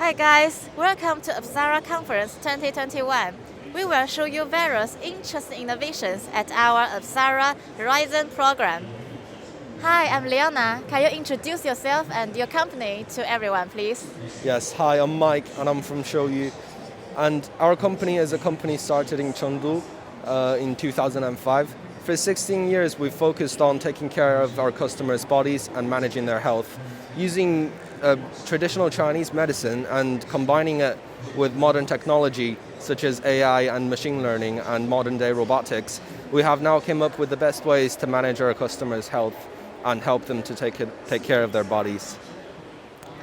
Hi guys, welcome to Apsara Conference 2021. We will show you various interesting innovations at our Apsara Horizon program. Hi, I'm Leona. Can you introduce yourself and your company to everyone, please? Yes, hi, I'm Mike and I'm from Shoyu. And our company is a company started in Chengdu in 2005. For 16 years, we've focused on taking care of our customers' bodies and managing their health. Using traditional Chinese medicine and combining it with modern technology such as AI and machine learning and modern day robotics, we have now come up with the best ways to manage our customers' health and help them to take care of their bodies.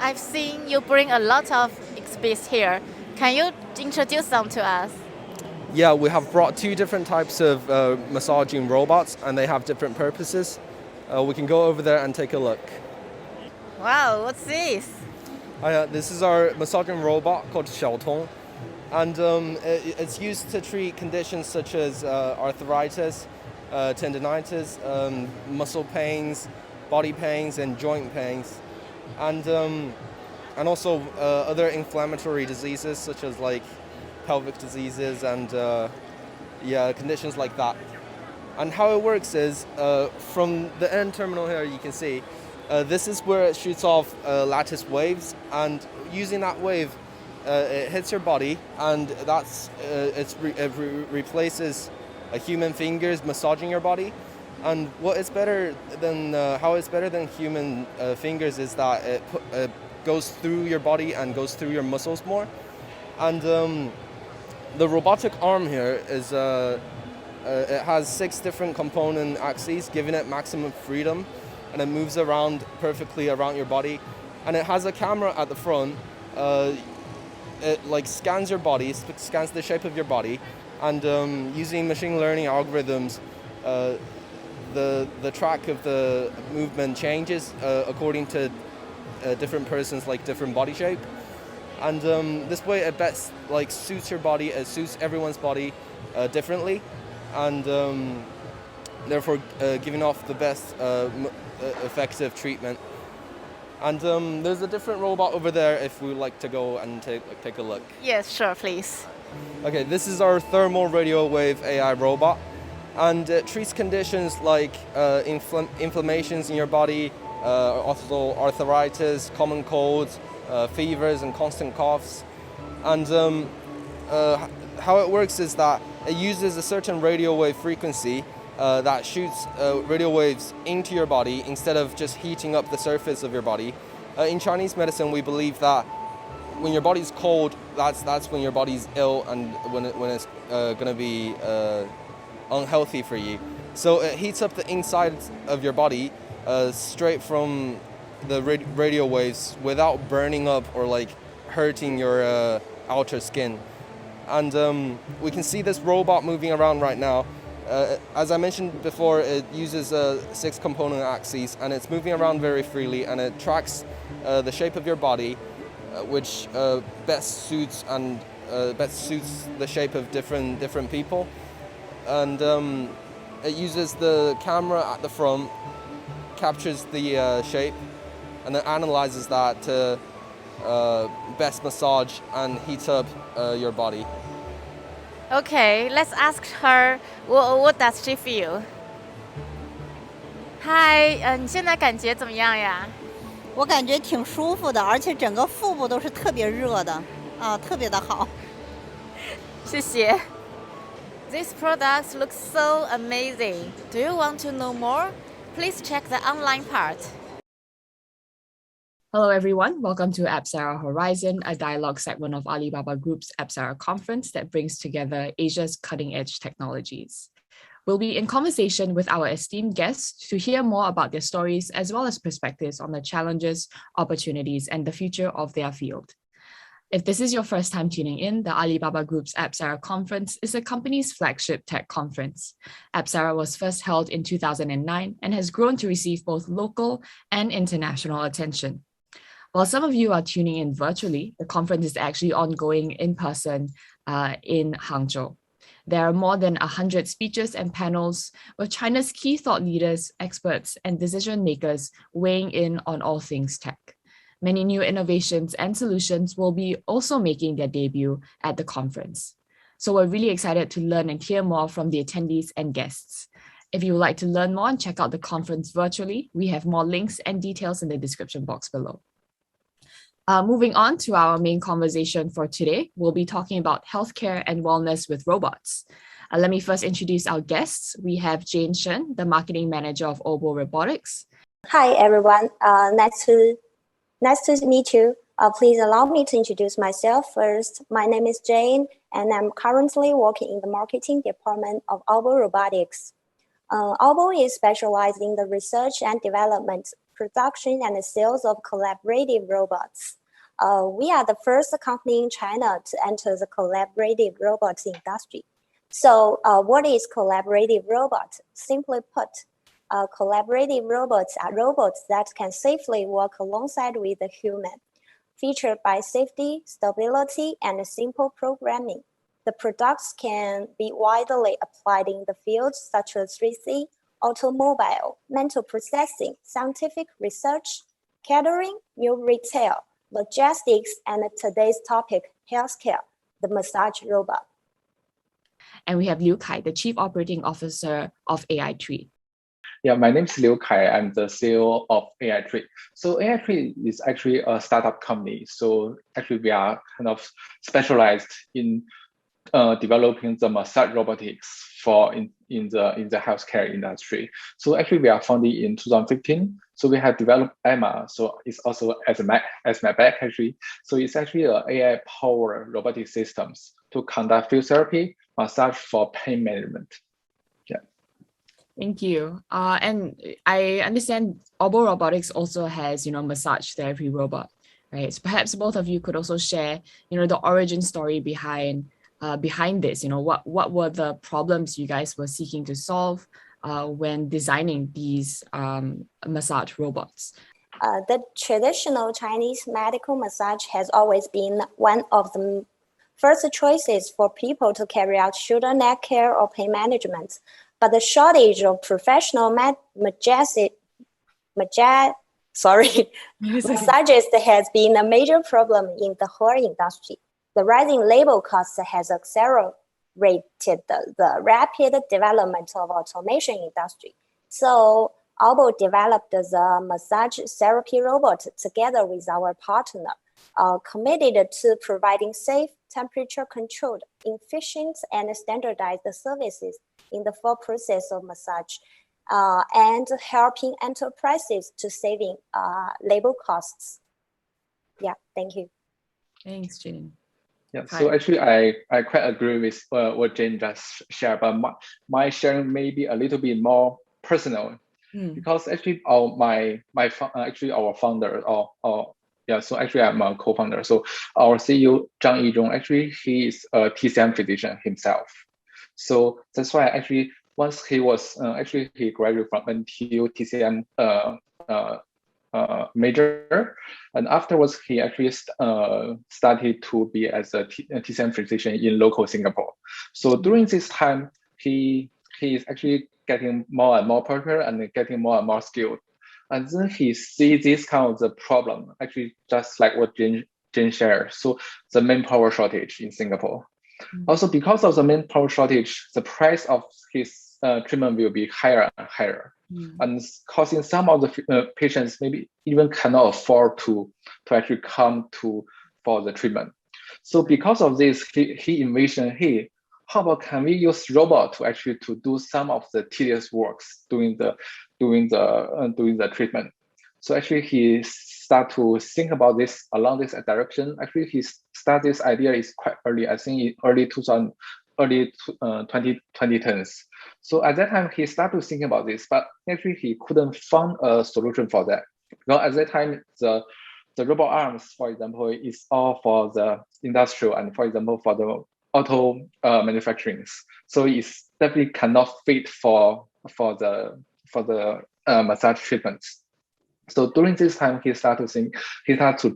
I've seen you bring a lot of exhibits here. Can you introduce them to us? Yeah, we have brought two different types of massaging robots and they have different purposes. We can go over there and take a look. Wow, what's this? This is our massaging robot called Xiaotong, and it's used to treat conditions such as arthritis, tendinitis, muscle pains, body pains, and joint pains, and also other inflammatory diseases such as like pelvic diseases and conditions like that. And how it works is from the end terminal here, you can see this is where it shoots off lattice waves, and using that wave, it hits your body, and it replaces human fingers massaging your body. And what is better than how it's better than human fingers is that it goes through your body and goes through your muscles more. And the robotic arm here is it has 6 different component axes, giving it maximum freedom, and it moves around perfectly around your body. And it has a camera at the front. It like scans your body, scans the shape of your body, and using machine learning algorithms, the track of the movement changes according to different persons, like different body shape. And this way it best like suits your body, it suits everyone's body differently, and therefore giving off the best effective treatment. And there's a different robot over there if we would like to go and take a look. Yes, sure, please. Okay, this is our thermal radio wave AI robot, and it treats conditions like inflammations in your body, also arthritis, common colds, fevers, and constant coughs. And how it works is that it uses a certain radio wave frequency that shoots radio waves into your body instead of just heating up the surface of your body. In Chinese medicine, we believe that when your body's cold, that's when your body's ill and when it's going to be unhealthy for you. So it heats up the inside of your body straight from the radio waves without burning up or like hurting your outer skin. And we can see this robot moving around right now. As I mentioned before, it uses 6 component axes, and it's moving around very freely, and it tracks the shape of your body, which best suits the shape of different people. And it uses the camera at the front, captures the shape, and then analyzes that to best massage and heat up your body. Okay, let's ask her what does she feel. Hi, 你现在感觉怎么样呀？我感觉挺舒服的，而且整个腹部都是特别热的，特别的好。谢谢。These products look so amazing. Do you want to know more? Please check the online part. Hello, everyone. Welcome to Apsara Horizon, a dialogue segment of Alibaba Group's Apsara conference that brings together Asia's cutting-edge technologies. We'll be in conversation with our esteemed guests to hear more about their stories as well as perspectives on the challenges, opportunities, and the future of their field. If this is your first time tuning in, the Alibaba Group's Apsara conference is the company's flagship tech conference. Apsara was first held in 2009 and has grown to receive both local and international attention. While some of you are tuning in virtually, the conference is actually ongoing in person in Hangzhou. There are more than 100 speeches and panels with China's key thought leaders, experts, and decision makers weighing in on all things tech. Many new innovations and solutions will be also making their debut at the conference. So we're really excited to learn and hear more from the attendees and guests. If you would like to learn more and check out the conference virtually, we have more links and details in the description box below. Moving on to our main conversation for today, we'll be talking about healthcare and wellness with robots. Let me first introduce our guests. We have Jane Shen, the Marketing Manager of Aubo Robotics. Hi, everyone. Nice to meet you. Please allow me to introduce myself first. My name is Jane, and I'm currently working in the marketing department of Aubo Robotics. Aubo is specialized in the research and development, production, and the sales of collaborative robots. We are the first company in China to enter the collaborative robots industry. So what is collaborative robot? Simply put, collaborative robots are robots that can safely work alongside with a human, featured by safety, stability, and simple programming. The products can be widely applied in the fields such as 3C, automobile, mental processing, scientific research, catering, new retail, logistics, and today's topic, healthcare, the massage robot. And we have Liu Kai, the Chief Operating Officer of AiTreat. Yeah, my name is Liu Kai. I'm the CEO of AiTreat. So AiTreat is actually a startup company. So actually we are kind of specialized in developing the massage robotics for in the healthcare industry. So actually we are founded in 2015. So we have developed Emma. So it's also as my back actually. So it's actually a AI powered robotic systems to conduct field therapy, massage for pain management. Yeah. Thank you. And I understand Aubo Robotics also has, massage therapy robot, right? So perhaps both of you could also share, the origin story behind this. What were the problems you guys were seeking to solve when designing these massage robots? The traditional Chinese medical massage has always been one of the first choices for people to carry out shoulder neck care or pain management. But the shortage of professional massagist has been a major problem in the whole industry. The rising labor costs has accelerated the rapid development of automation industry. So Aubo developed the massage therapy robot together with our partner, committed to providing safe, temperature-controlled, efficient, and standardized services in the full process of massage, and helping enterprises to saving labor costs. Yeah, thank you. Thanks, Jane. Yeah, so actually I quite agree with what Jane just shared, but my sharing may be a little bit more personal because actually our founder so actually I'm a co-founder. So our CEO Zhang Yizhong, actually he is a TCM physician himself. So that's why actually once he was he graduated from NTU TCM major, and afterwards he actually started to be as a TCM physician in local Singapore. So during this time, he is actually getting more and more popular and getting more and more skilled. And then he sees this kind of the problem, actually just like what Jane shared. So the manpower shortage in Singapore. Also, because of the manpower shortage, the price of his treatment will be higher and higher, and causing some of the patients maybe even cannot afford to actually come for the treatment. So because of this, he envisioned, hey, how about can we use robot to actually to do some of the tedious works during the treatment? So actually he start to think about this along this direction. Actually he started this idea is quite early, I think in early 2010s. So at that time he started to think about this, but actually he couldn't find a solution for that. Because at that time the robot arms, for example, is all for the industrial and for example for the auto manufacturing. So it's definitely cannot fit for the massage treatments. So during this time, he started to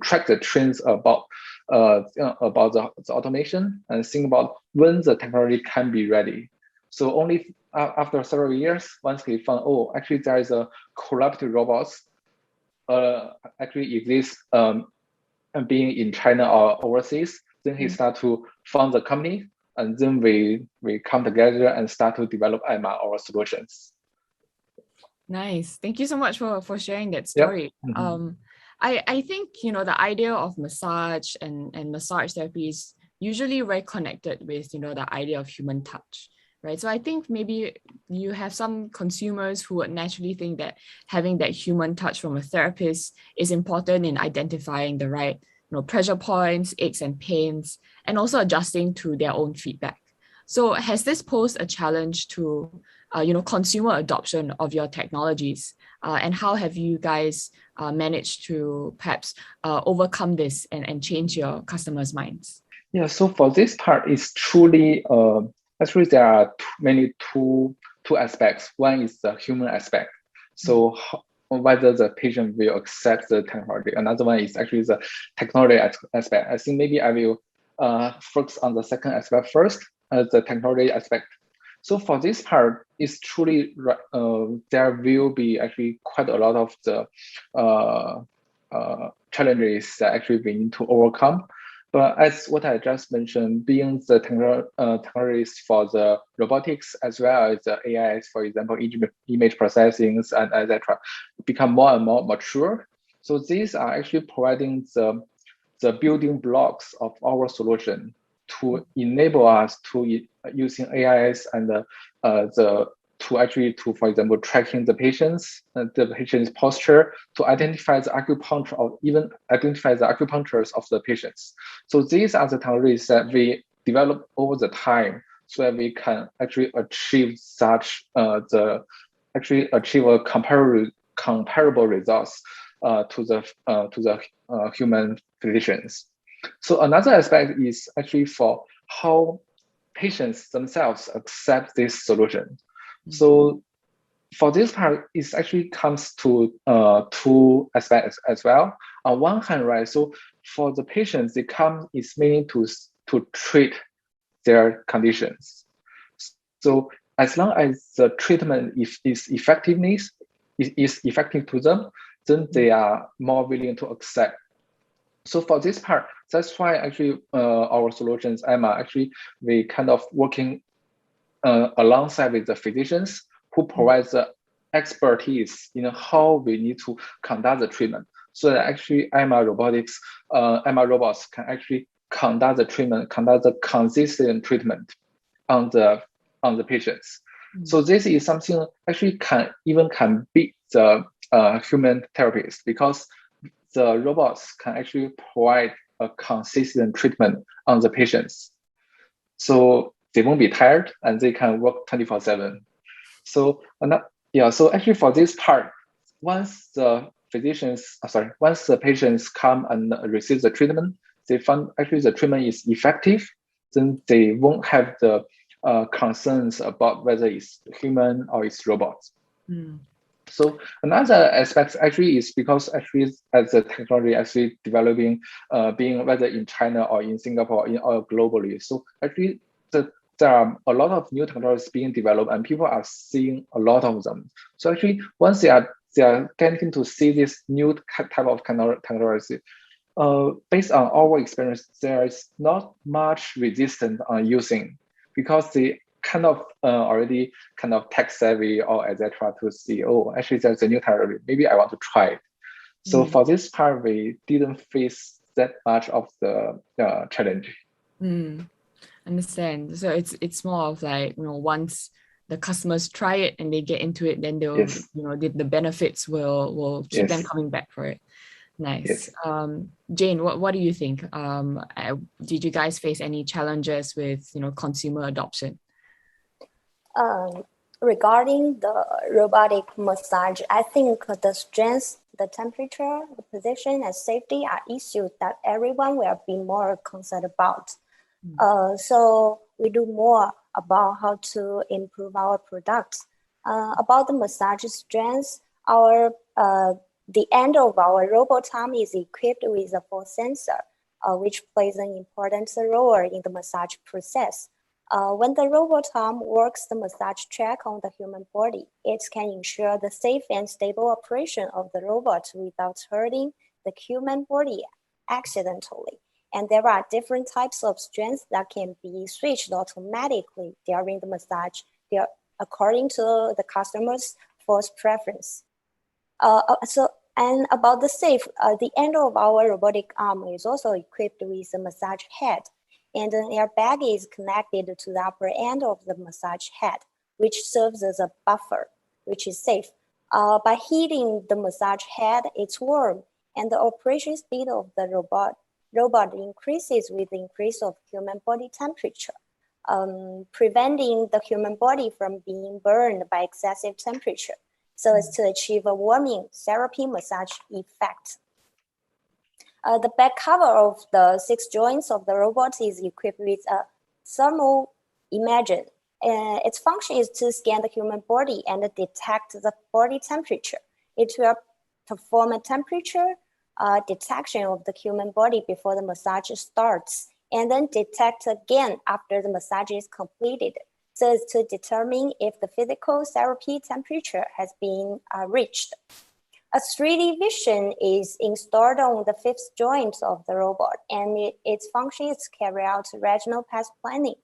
track the trends about the automation and think about when the technology can be ready. So only after several years, once he found, oh, actually there is a collaborative robots actually exists being in China or overseas. Then he start to found the company, and then we come together and start to develop our solutions. Nice. Thank you so much for sharing that story. Yep. Mm-hmm. I think, the idea of massage and massage therapy is usually very connected with, the idea of human touch, right? So I think maybe you have some consumers who would naturally think that having that human touch from a therapist is important in identifying the right, pressure points, aches and pains, and also adjusting to their own feedback. So has this posed a challenge to, consumer adoption of your technologies? And how have you guys managed to perhaps overcome this and change your customers' minds? Yeah, so for this part, it's truly, actually there are two aspects. One is the human aspect. So whether the patient will accept the technology. Another one is actually the technology aspect. I think maybe I will focus on the second aspect first, the technology aspect. So for this part, it's truly, there will be actually quite a lot of the challenges that actually we need to overcome. But as what I just mentioned, being the technologies for the robotics as well as the AIs, for example, image processing and etc., become more and more mature. So these are actually providing the building blocks of our solution to enable us to using AIs and for example, tracking the patient's posture to identify the acupuncture or even identify the acupunctures of the patients. So these are the technologies that we develop over the time so that we can actually achieve a comparable results to the human physicians. So another aspect is actually for how patients themselves accept this solution. So for this part, it actually comes to two aspects as well. On one hand, right, so for the patients, they come is mainly to treat their conditions. So as long as the treatment is effective to them, then they are more willing to accept. So for this part, that's why actually our solutions, Emma, actually we kind of working alongside with the physicians who provide the expertise in how we need to conduct the treatment. So that actually Emma robots can actually conduct the treatment, conduct the consistent treatment on the patients. So this is something actually can beat the human therapists because the robots can actually provide a consistent treatment on the patients. So they won't be tired and they can work 24/7. So actually for this part, once the patients come and receive the treatment, they find actually the treatment is effective, then they won't have the concerns about whether it's human or it's robots. So another aspect actually is because actually as the technology actually developing, being whether in China or in Singapore or globally. So actually there are a lot of new technologies being developed and people are seeing a lot of them. So actually once they are getting to see this new type of technology, based on our experience, there is not much resistance on using because they kind of already kind of tech savvy or etc. to see, oh, actually there's a new technology, maybe I want to try it. So for this part, we didn't face that much of the challenge. Understand. So it's more of like, once the customers try it and they get into it, then they'll, the benefits will keep them coming back for it. Nice. Jane, what do you think? Did you guys face any challenges with, consumer adoption? Regarding the robotic massage, I think the strength, the temperature, the position, and safety are issues that everyone will be more concerned about. So we do more about how to improve our products. About the massage strength, the end of our robot arm is equipped with a force sensor, which plays an important role in the massage process. When the robot arm works the massage track on the human body, it can ensure the safe and stable operation of the robot without hurting the human body accidentally. And there are different types of strengths that can be switched automatically during the massage, according to the customer's first preference. And about the safe, the end of our robotic arm is also equipped with a massage head, and an airbag is connected to the upper end of the massage head, which serves as a buffer, which is safe. By heating the massage head, it's warm, and the operation speed of the robot increases with the increase of human body temperature, preventing the human body from being burned by excessive temperature, so as to achieve a warming therapy massage effect. The back cover of the 6 joints of the robot is equipped with a thermal imager. Its function is to scan the human body and detect the body temperature. It will perform a temperature detection of the human body before the massage starts, and then detect again after the massage is completed, so as to determine if the physical therapy temperature has been reached. A 3D vision is installed on the 5th joint of the robot, and its function is to carry out regional path planning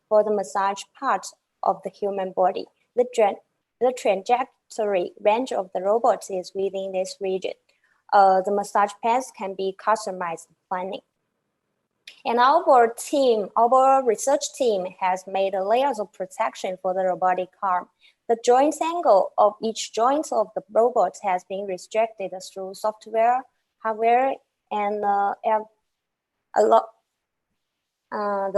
for the massage part of the human body. The trajectory range of the robot is within this region. The massage paths can be customized planning. And our research team has made layers of protection for the robotic arm. The joint angle of each joint of the robot has been restricted through software, hardware, and the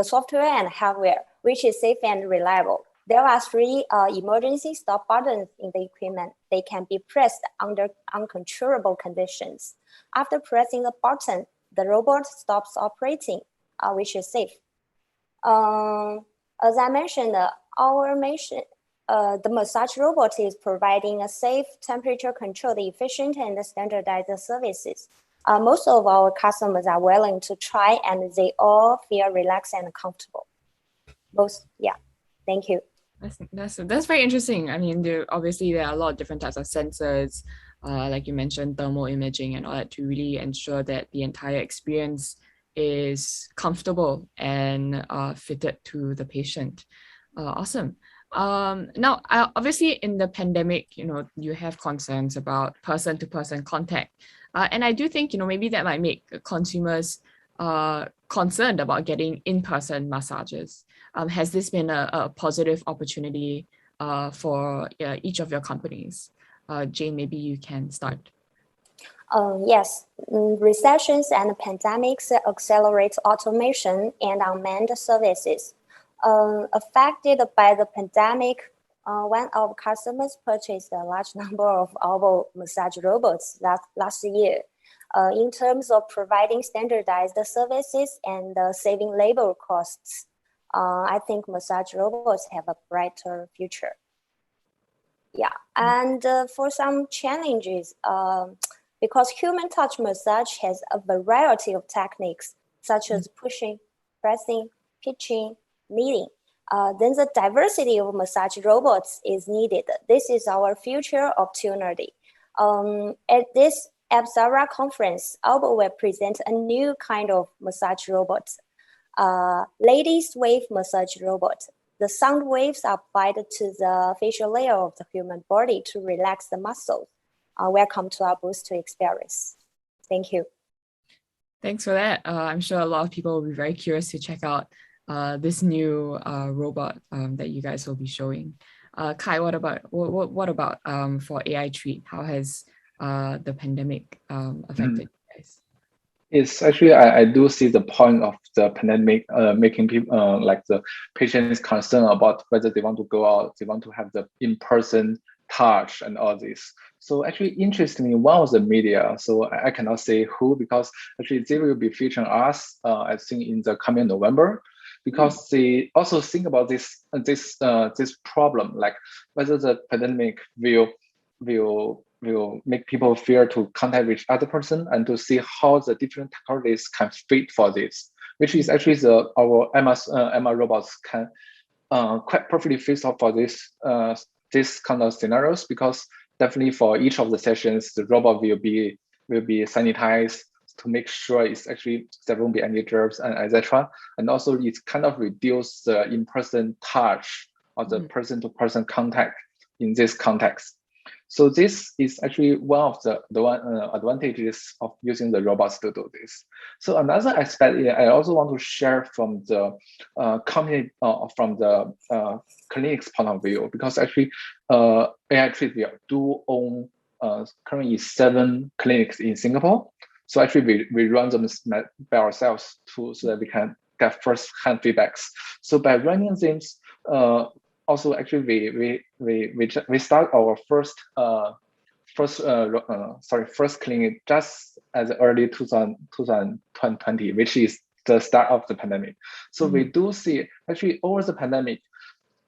software and hardware, which is safe and reliable. There are 3 emergency stop buttons in the equipment. They can be pressed under uncontrollable conditions. After pressing the button, the robot stops operating, which is safe. As I mentioned, the massage robot is providing a safe temperature control, efficient and standardized services. Most of our customers are willing to try, and they all feel relaxed and comfortable. Thank you. That's very interesting. I mean, there are a lot of different types of sensors, like you mentioned, thermal imaging and all that, to really ensure that the entire experience is comfortable and fitted to the patient. Awesome. Now, obviously, in the pandemic, you have concerns about person-to-person contact, and I do think maybe that might make consumers concerned about getting in-person massages. Has this been a positive opportunity for each of your companies? Jane, maybe you can start. Yes, recessions and pandemics accelerate automation and unmanned services. Affected by the pandemic, one of our customers purchased a large number of Aubo massage robots last year. In terms of providing standardized services and saving labor costs, I think massage robots have a brighter future. Yeah, and for some challenges, because human touch massage has a variety of techniques, such as pushing, pressing, pitching, kneading. Then the diversity of massage robots is needed. This is our future opportunity. At this Apsara conference, Aubo will present a new kind of massage robot, ladies wave massage robot. The sound waves are applied to the facial layer of the human body to relax the muscles. Welcome to our booth to experience. Thank you. Thanks for that. I'm sure a lot of people will be very curious to check out this new robot that you guys will be showing. Kai, what about for AiTreat? How has the pandemic affected you guys? It's actually, I do see the point of the pandemic making people like the patients concerned about whether they want to go out, they want to have the in-person touch and all this. So actually, interestingly, one of the media, so I cannot say who, because actually they will be featuring us, I think, in the coming November, because they also think about this problem, like whether the pandemic will make people fear to contact with other person, and to see how the different technologies can fit for this, which is actually our MR robots quite perfectly fit for this kind of scenarios, because definitely for each of the sessions, the robot will be sanitized to make sure it's actually there won't be any germs and etc. And also it's kind of reduce the in-person touch or the person-to-person contact in this context. So this is actually one of the advantages of using the robots to do this. So another aspect I also want to share from the company, from the clinic's point of view, because actually AiTreat, we do own currently 7 clinics in Singapore. So actually we run them by ourselves so that we can get first-hand feedbacks. So by running things, also actually we start our first clinic just as early 2020, which is the start of the pandemic. So we do see actually over the pandemic,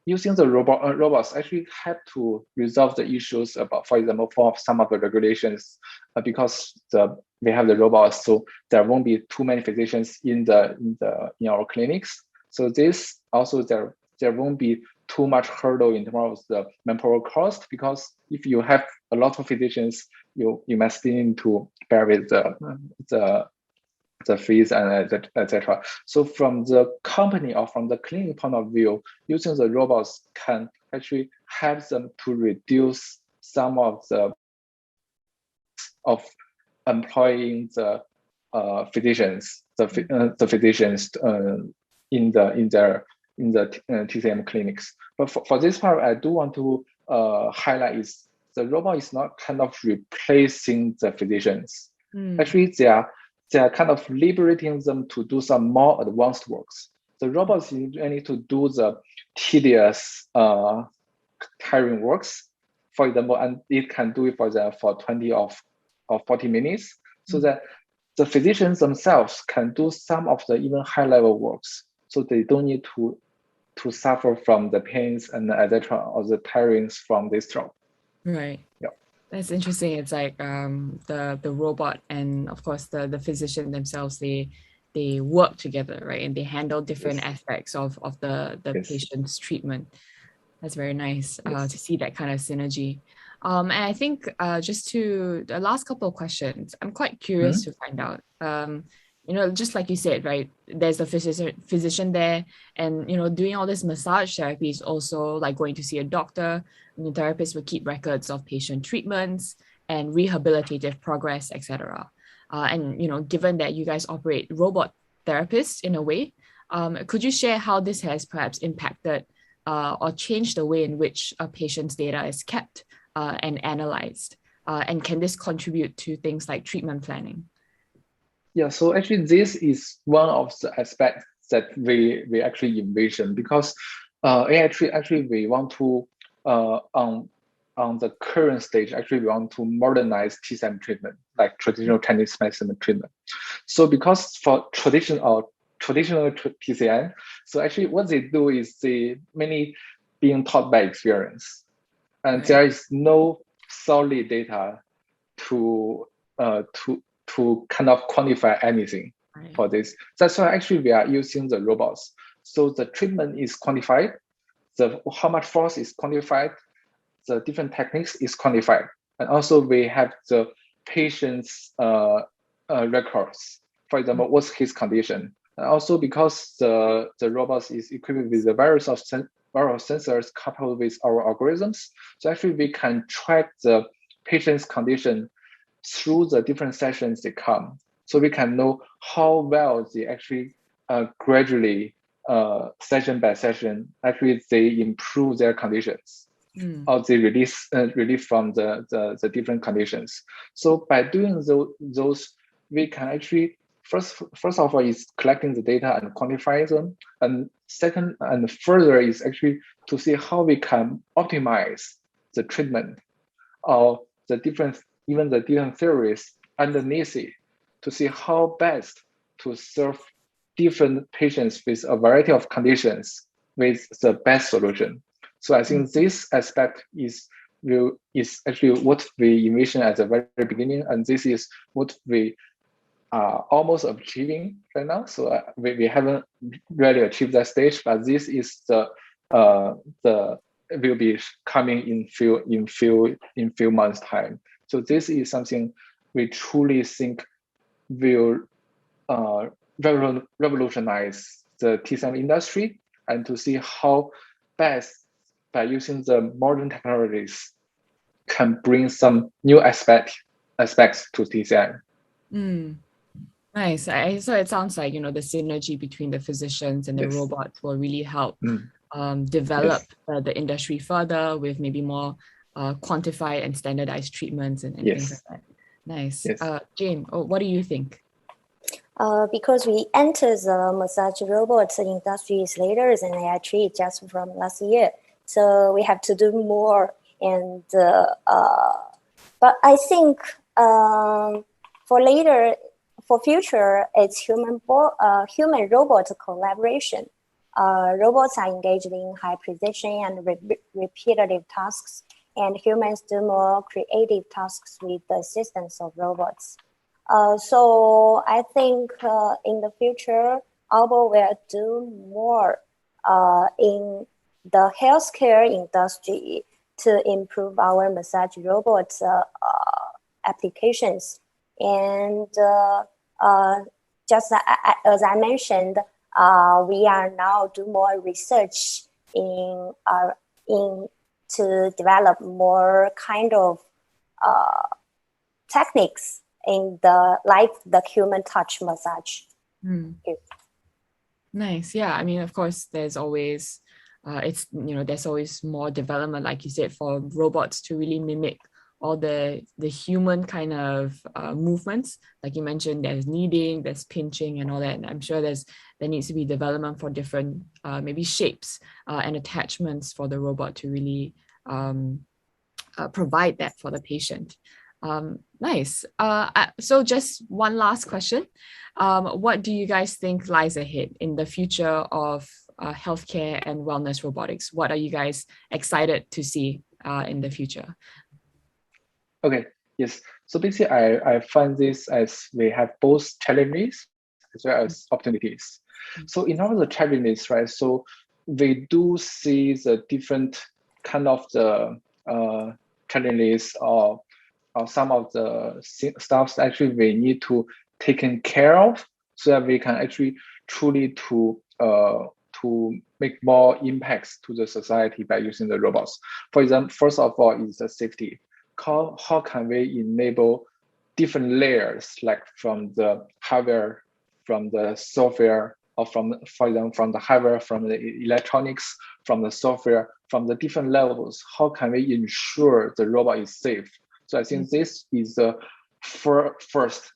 using the robots actually had to resolve the issues about, for example, for some of the regulations, because we have the robots, so there won't be too many physicians in our clinics. So this also there won't be too much hurdle in terms of the manpower cost, because if you have a lot of physicians, you must need to bear with the fees and etc. So from the company or from the clinic point of view, using the robots can actually help them to reduce some of the employing the physicians, the physicians in the TCM clinics. But for this part, I do want to highlight is the robot is not kind of replacing the physicians. Actually, they are kind of liberating them to do some more advanced works. The robots need to do the tedious, tiring works, for example, and it can do it for 20 or 40 minutes, so that the physicians themselves can do some of the even high-level works, so they don't need to suffer from the pains and etc. or the tirings from this job. Right. Yeah. That's interesting. It's like the robot and of course the physician themselves, they work together, right? And they handle different aspects of the patient's treatment. That's very nice to see that kind of synergy. And I think just to the last couple of questions, I'm quite curious to find out. Just like you said, right? There's a physician there, and doing all this massage therapy is also like going to see a doctor. And the therapist will keep records of patient treatments and rehabilitative progress, etc. And given that you guys operate robot therapists in a way, could you share how this has perhaps impacted or changed the way in which a patient's data is kept and analyzed? And can this contribute to things like treatment planning? Yeah, so actually this is one of the aspects that we actually envision, because AiTreat actually we want to on the current stage, actually we want to modernize TCM treatment, like traditional Chinese medicine treatment. So because for traditional TCM, so actually what they do is they mainly being taught by experience, and there is no solid data to kind of quantify anything for this. That's why actually we are using the robots. So the treatment is quantified, how much force is quantified, the different techniques is quantified, and also we have the patient's records. For example, what's his condition? And also because the robots is equipped with a various of sensors coupled with our algorithms, so actually we can track the patient's condition through the different sessions they come. So we can know how well they actually gradually, session by session, actually they improve their conditions, or they release from the different conditions. So by doing those, we can actually first of all is collecting the data and quantify them, and second and further is actually to see how we can optimize the treatment or the different theories underneath it, to see how best to serve different patients with a variety of conditions with the best solution. So I think this aspect is actually what we envision at the very beginning, and this is what we are almost achieving right now. So we haven't really achieved that stage, but this is the the will be coming in few months time. So this is something we truly think will revolutionize the TSM industry, and to see how best by using the modern technologies can bring some new aspects to TSM. Nice. So it sounds like, the synergy between the physicians and the robots will really help develop the industry further with maybe more quantified and standardized treatments and things like that. Nice. Jane, what do you think? Because we entered the massage robots industries later than AiTreat just from last year, so we have to do more. And but I think for future, it's human robot collaboration. Robots are engaged in high precision and repetitive tasks, and humans do more creative tasks with the assistance of robots. So I think in the future, Aubo will do more in the healthcare industry to improve our massage robots applications. And just as I mentioned, we are now do more research to develop more kind of techniques in the human touch massage. Nice. Yeah. I mean, of course, there's always there's always more development, like you said, for robots to really mimic all the human kind of movements. Like you mentioned, there's kneading, there's pinching and all that. And I'm sure there needs to be development for different maybe shapes and attachments for the robot to really provide that for the patient. Nice. So just one last question. What do you guys think lies ahead in the future of healthcare and wellness robotics? What are you guys excited to see in the future? Okay, yes. So basically, I find this as we have both challenges as well as opportunities. So in terms of the challenges, right? So we do see the different kind of the challenges or some of the stuff actually we need to taken care of, so that we can actually truly to make more impacts to the society by using the robots. For example, first of all is the safety. How can we enable different layers, like from the hardware, from the software, or for example, from the hardware, from the electronics, from the software, from the different levels, how can we ensure the robot is safe? So I think this is the first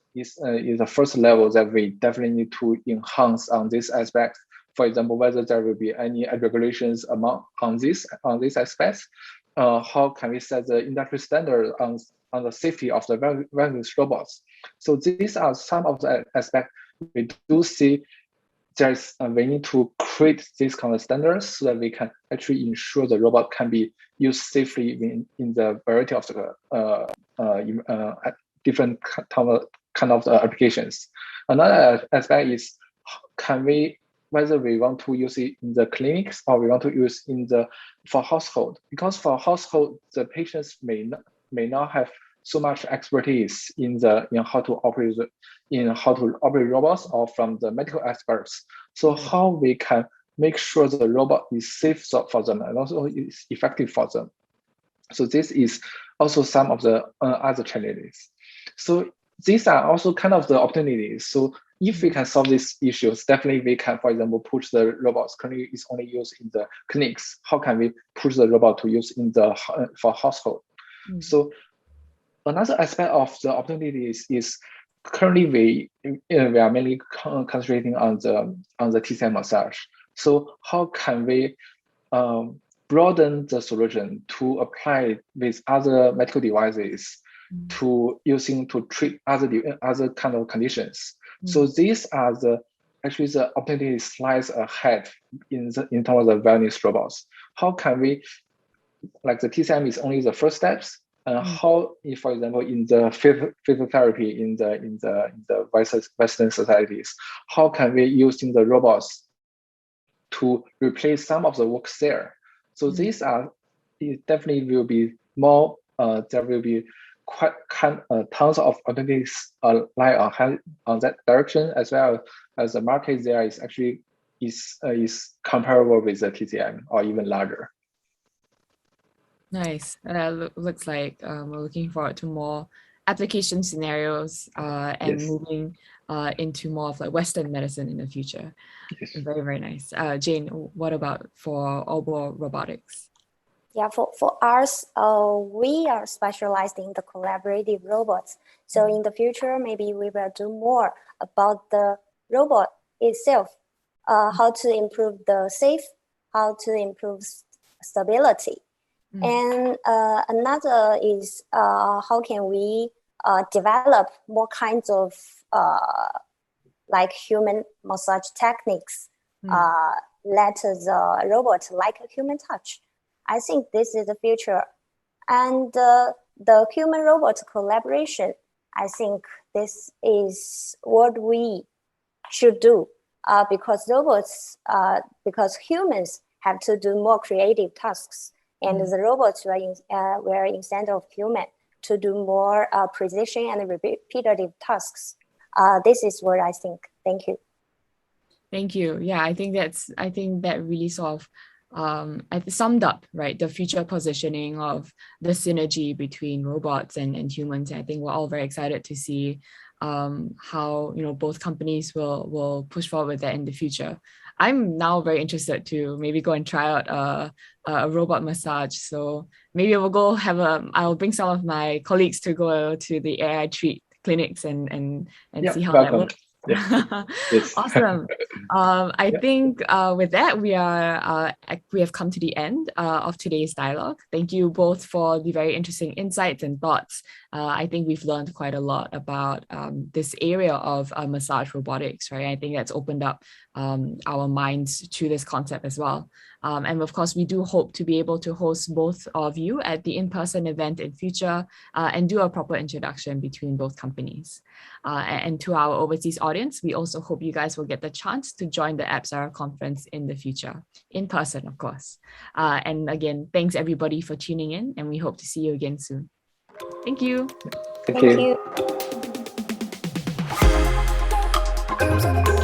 level that we definitely need to enhance on this aspect. For example, whether there will be any regulations on this aspect. How can we set the industry standard on the safety of the wellness robots? So these are some of the aspects we do see. We need to create these kind of standards so that we can actually ensure the robot can be used safely in the variety of the different kind of applications. Another aspect is, whether we want to use it in the clinics or we want to use for household, because for household the patients may not have so much expertise in how to operate robots or from the medical experts. So how we can make sure the robot is safe for them and also is effective for them. So this is also some of the other challenges. So these are also kind of the opportunities. So if we can solve these issues, definitely we can, for example, push the robots. Currently, it's only used in the clinics. How can we push the robot to use for household? So another aspect of the opportunities is currently we are mainly concentrating on the TSM massage. So how can we broaden the solution to apply with other medical devices to treat other kind of conditions? So these are actually the opportunities lies ahead in terms of the wellness robots. How can we, like the TSM is only the first steps, how, if, for example, in the physiotherapy in the Western societies, how can we using the robots to replace some of the works there. So these are, it definitely will be more, there will be quite tons of opportunities lie on that direction, as well as the market there is actually is comparable with the TCM or even larger. Nice. Looks like we're looking forward to more application scenarios and moving into more of like Western medicine in the future. Yes. Very, very nice. Jane, what about for Aubo Robotics? Yeah, for us, we are specialized in the collaborative robots. So in the future, maybe we will do more about the robot itself, how to improve the safe, how to improve stability. And another is how can we develop more kinds of like human massage techniques, let the robot like a human touch. I think this is the future. And the human-robot collaboration, I think this is what we should do because robots, because humans have to do more creative tasks, and the robots were instead of human to do more precision and repetitive tasks. This is what I think. Thank you. Thank you. Yeah, I think that really sort of I summed up, right, the future positioning of the synergy between robots and humans. I think we're all very excited to see how both companies will push forward with that in the future. I'm now very interested to maybe go and try out a robot massage. So maybe we'll go I'll bring some of my colleagues to go to the AiTreat clinics and see how that works. Yeah. Yes. Awesome. I think with that, we have come to the end of today's dialogue. Thank you both for the very interesting insights and thoughts. I think we've learned quite a lot about this area of massage robotics, right? I think that's opened up our minds to this concept as well. And of course, we do hope to be able to host both of you at the in-person event in future and do a proper introduction between both companies. And to our overseas audience, we also hope you guys will get the chance to join the Apsara conference in the future, in person, of course. And again, thanks everybody for tuning in, and we hope to see you again soon. Thank you. Thank you. Thank you.